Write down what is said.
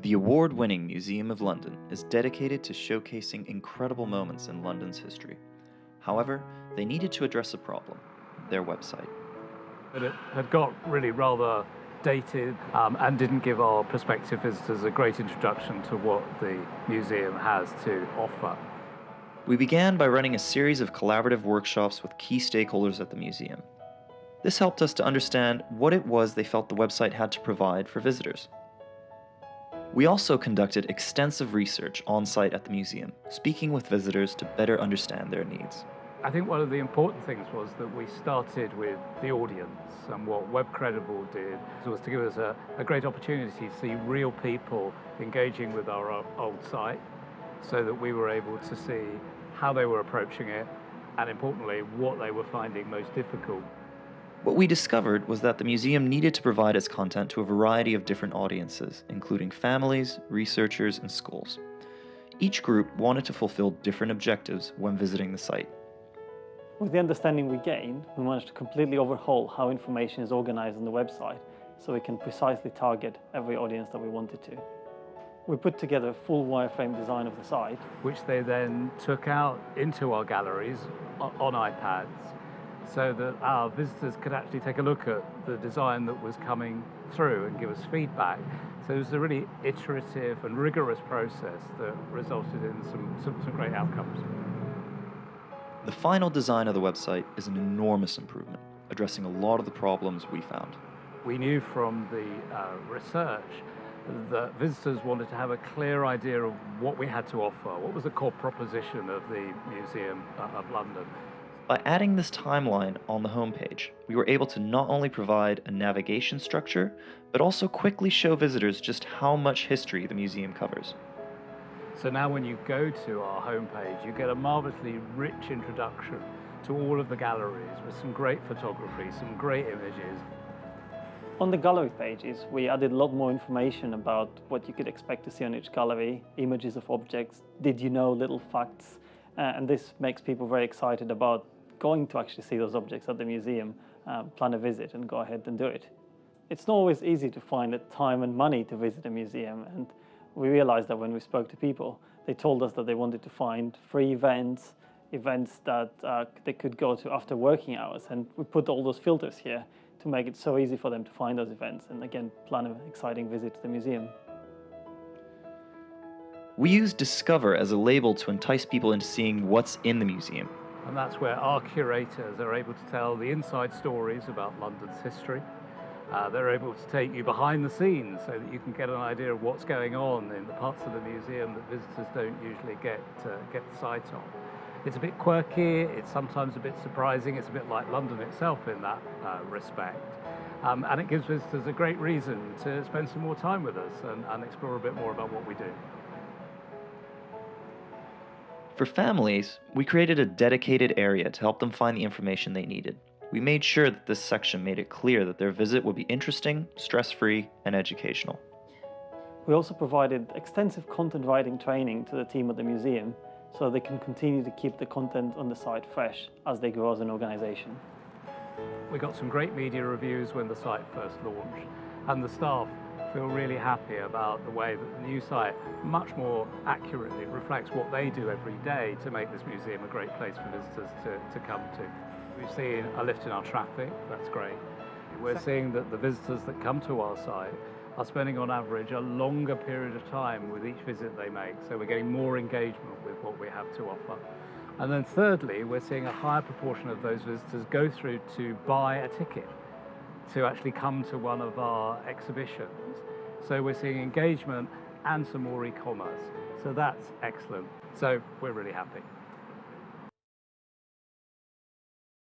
The award-winning Museum of London is dedicated to showcasing incredible moments in London's history. However, they needed to address a problem: their website. But it had got really rather dated and didn't give our prospective visitors a great introduction to what the museum has to offer. We began by running a series of collaborative workshops with key stakeholders at the museum. This helped us to understand what it was they felt the website had to provide for visitors. We also conducted extensive research on site at the museum, speaking with visitors to better understand their needs. I think one of the important things was that we started with the audience, and what Webcredible did was to give us a great opportunity to see real people engaging with our old site, so that we were able to see how they were approaching it, and importantly, what they were finding most difficult. What we discovered was that the museum needed to provide its content to a variety of different audiences, including families, researchers, and schools. Each group wanted to fulfill different objectives when visiting the site. With the understanding we gained, we managed to completely overhaul how information is organized on the website, so we can precisely target every audience that we wanted to. We put together a full wireframe design of the site, Which they then took out into our galleries on iPads, so that our visitors could actually take a look at the design that was coming through and give us feedback. So it was a really iterative and rigorous process that resulted in some great outcomes. The final design of the website is an enormous improvement, addressing a lot of the problems we found. We knew from the research that visitors wanted to have a clear idea of what we had to offer, what was the core proposition of the Museum of London. By adding this timeline on the homepage, we were able to not only provide a navigation structure, but also quickly show visitors just how much history the museum covers. So now when you go to our homepage, you get a marvelously rich introduction to all of the galleries with some great photography, some great images. On the gallery pages, we added a lot more information about what you could expect to see on each gallery, images of objects, did you know little facts, and this makes people very excited about going to actually see those objects at the museum, plan a visit and go ahead and do it. It's not always easy to find the time and money to visit a museum, and we realized that when we spoke to people, they told us that they wanted to find free events that they could go to after working hours, and we put all those filters here to make it so easy for them to find those events and again plan an exciting visit to the museum. We used Discover as a label to entice people into seeing what's in the museum. And that's where our curators are able to tell the inside stories about London's history. They're able to take you behind the scenes so that you can get an idea of what's going on in the parts of the museum that visitors don't usually get sight of. It's a bit quirky, it's sometimes a bit surprising, it's a bit like London itself in that respect. And it gives visitors a great reason to spend some more time with us and explore a bit more about what we do. For families, we created a dedicated area to help them find the information they needed. We made sure that this section made it clear that their visit would be interesting, stress-free, and educational. We also provided extensive content writing training to the team at the museum so they can continue to keep the content on the site fresh as they grow as an organization. We got some great media reviews when the site first launched, and the staff feel really happy about the way that the new site much more accurately reflects what they do every day to make this museum a great place for visitors to come to. We've seen a lift in our traffic, that's great. We're seeing that the visitors that come to our site are spending on average a longer period of time with each visit they make, so we're getting more engagement with what we have to offer. And then thirdly, we're seeing a higher proportion of those visitors go through to buy a ticket to actually come to one of our exhibitions. So we're seeing engagement and some more e-commerce. So that's excellent. So we're really happy.